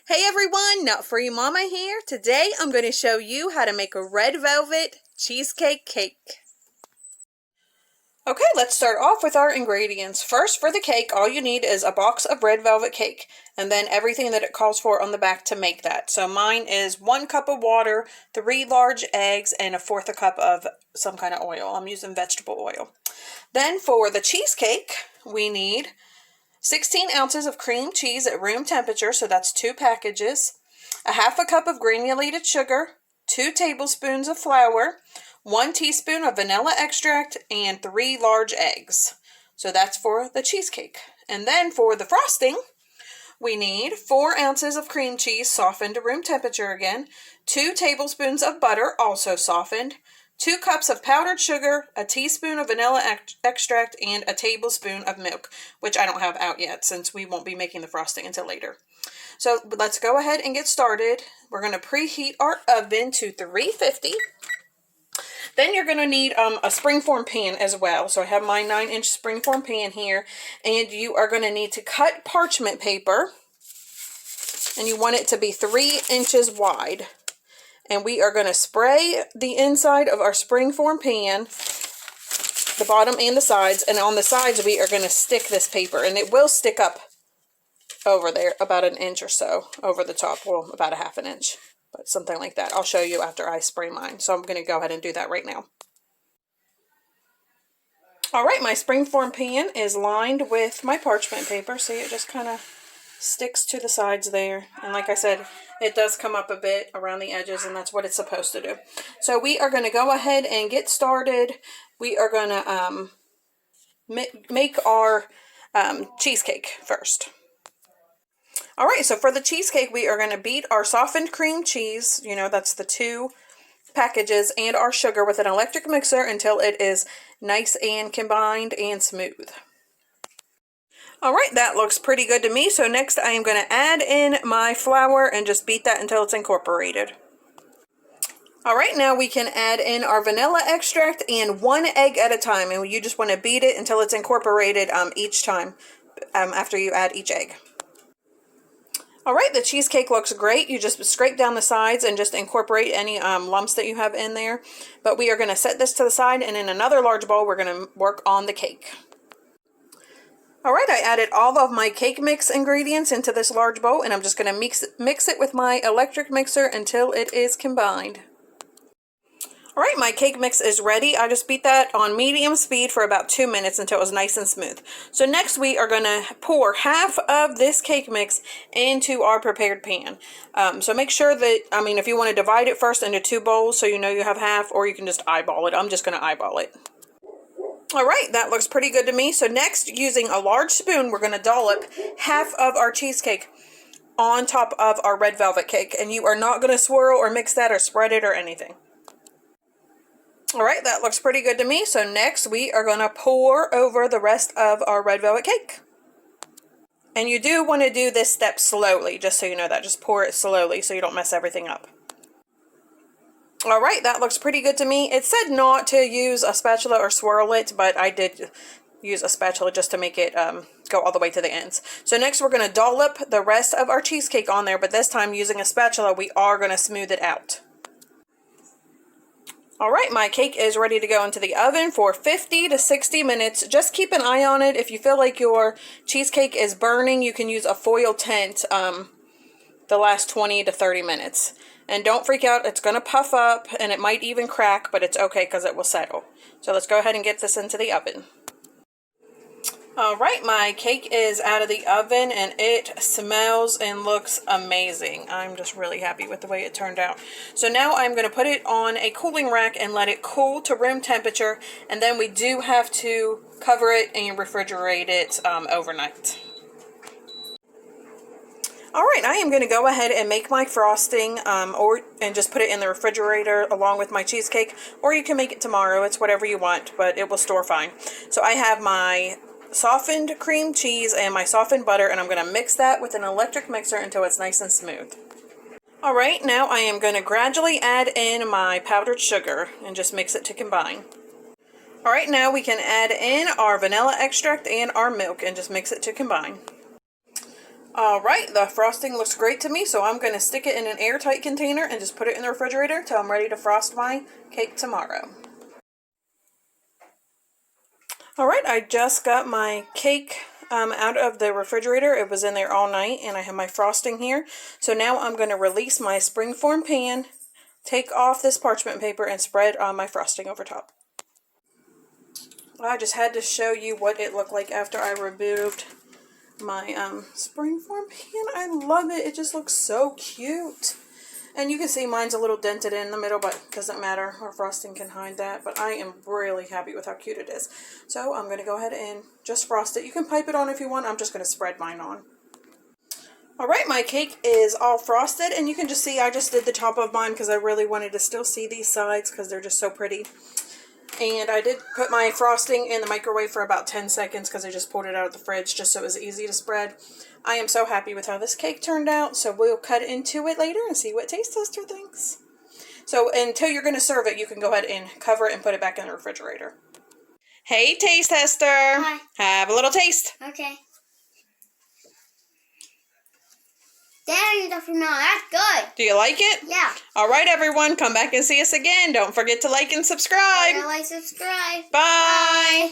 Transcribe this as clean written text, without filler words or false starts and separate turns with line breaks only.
Hey everyone, Nut Free Mama here. Today I'm going to show you how to make a red velvet cheesecake cake. Okay, let's start off with our ingredients. First, for the cake, all you need is a box of red velvet cake and then everything that it calls for on the back to make that. So mine is 1 cup of water, 3 large eggs, and 1/4 cup of some kind of oil. I'm using vegetable oil. Then for the cheesecake, we need 16 ounces of cream cheese at room temperature, so that's 2 packages, 1/2 cup of granulated sugar, 2 tablespoons of flour, 1 teaspoon of vanilla extract, and 3 large eggs. So that's for the cheesecake. And then for the frosting, we need 4 ounces of cream cheese, softened to room temperature again, 2 tablespoons of butter, also softened, 2 cups of powdered sugar, a teaspoon of vanilla extract, and a tablespoon of milk, which I don't have out yet since we won't be making the frosting until later. So let's go ahead and get started. We're going to preheat our oven to 350. Then you're going to need a springform pan as well. So I have my 9-inch springform pan here, and you are going to need to cut parchment paper, and you want it to be 3 inches wide. And we are going to spray the inside of our springform pan, the bottom and the sides, and on the sides we are going to stick this paper, and it will stick up over there about 1 inch or so over the top, well, about 1/2 inch, but something like that. I'll show you after I spray mine, so I'm going to go ahead and do that right now. Alright, my springform pan is lined with my parchment paper. See, it just kind of sticks to the sides there, and like I said, it does come up a bit around the edges, and that's what it's supposed to do. So we are going to go ahead and get started. We are going to make our cheesecake first. Alright, so for the cheesecake, we are going to beat our softened cream cheese, you know, that's the 2 packages, and our sugar with an electric mixer until it is nice and combined and smooth. Alright, that looks pretty good to me. So next I am going to add in my flour and just beat that until it's incorporated. Alright, now we can add in our vanilla extract and 1 egg at a time. And you just want to beat it until it's incorporated each time after you add each egg. Alright, the cheesecake looks great. You just scrape down the sides and just incorporate any lumps that you have in there. But we are going to set this to the side, and in another large bowl we're going to work on the cake. Alright, I added all of my cake mix ingredients into this large bowl, and I'm just going to mix it with my electric mixer until it is combined. Alright, my cake mix is ready. I just beat that on medium speed for about 2 minutes until it was nice and smooth. So next we are going to pour half of this cake mix into our prepared pan. So make sure that, if you want to divide it first into 2 bowls so you know you have half, or you can just eyeball it. I'm just going to eyeball it. Alright, that looks pretty good to me. So next, using a large spoon, we're going to dollop half of our cheesecake on top of our red velvet cake. And you are not going to swirl or mix that or spread it or anything. Alright, that looks pretty good to me. So next, we are going to pour over the rest of our red velvet cake. And you do want to do this step slowly, just so you know that. Just pour it slowly so you don't mess everything up. Alright, that looks pretty good to me. It said not to use a spatula or swirl it, but I did use a spatula just to make it go all the way to the ends. So next we're going to dollop the rest of our cheesecake on there, but this time using a spatula we are going to smooth it out. Alright, my cake is ready to go into the oven for 50 to 60 minutes. Just keep an eye on it. If you feel like your cheesecake is burning, you can use a foil tent the last 20 to 30 minutes. And don't freak out, it's going to puff up and it might even crack, but it's okay because it will settle. So let's go ahead and get this into the oven. Alright, my cake is out of the oven and it smells and looks amazing. I'm just really happy with the way it turned out. So now I'm going to put it on a cooling rack and let it cool to room temperature, and then we do have to cover it and refrigerate it overnight. Alright, I am going to go ahead and make my frosting and just put it in the refrigerator along with my cheesecake, or you can make it tomorrow. It's whatever you want, but it will store fine. So I have my softened cream cheese and my softened butter, and I'm going to mix that with an electric mixer until it's nice and smooth. Alright, now I am going to gradually add in my powdered sugar and just mix it to combine. Alright, now we can add in our vanilla extract and our milk and just mix it to combine. Alright, the frosting looks great to me, so I'm going to stick it in an airtight container and just put it in the refrigerator till I'm ready to frost my cake tomorrow. Alright, I just got my cake out of the refrigerator. It was in there all night, and I have my frosting here. So now I'm going to release my springform pan, take off this parchment paper, and spread my frosting over top. I just had to show you what it looked like after I removed my springform pan. I love it. It just looks so cute. And you can see mine's a little dented in the middle, but it doesn't matter. Our frosting can hide that. But I am really happy with how cute it is. So I'm going to go ahead and just frost it. You can pipe it on if you want. I'm just going to spread mine on. Alright, my cake is all frosted. And you can just see I just did the top of mine because I really wanted to still see these sides because they're just so pretty. And I did put my frosting in the microwave for about 10 seconds because I just pulled it out of the fridge just so it was easy to spread. I am so happy with how this cake turned out, so we'll cut into it later and see what Taste Tester thinks. So until you're going to serve it, you can go ahead and cover it and put it back in the refrigerator. Hey, Taste Tester.
Hi.
Have a little taste.
Okay. There, that's good.
Do you like it?
Yeah.
All right, everyone, come back and see us again. Don't forget to like and subscribe.
Like, subscribe.
Bye.
Bye.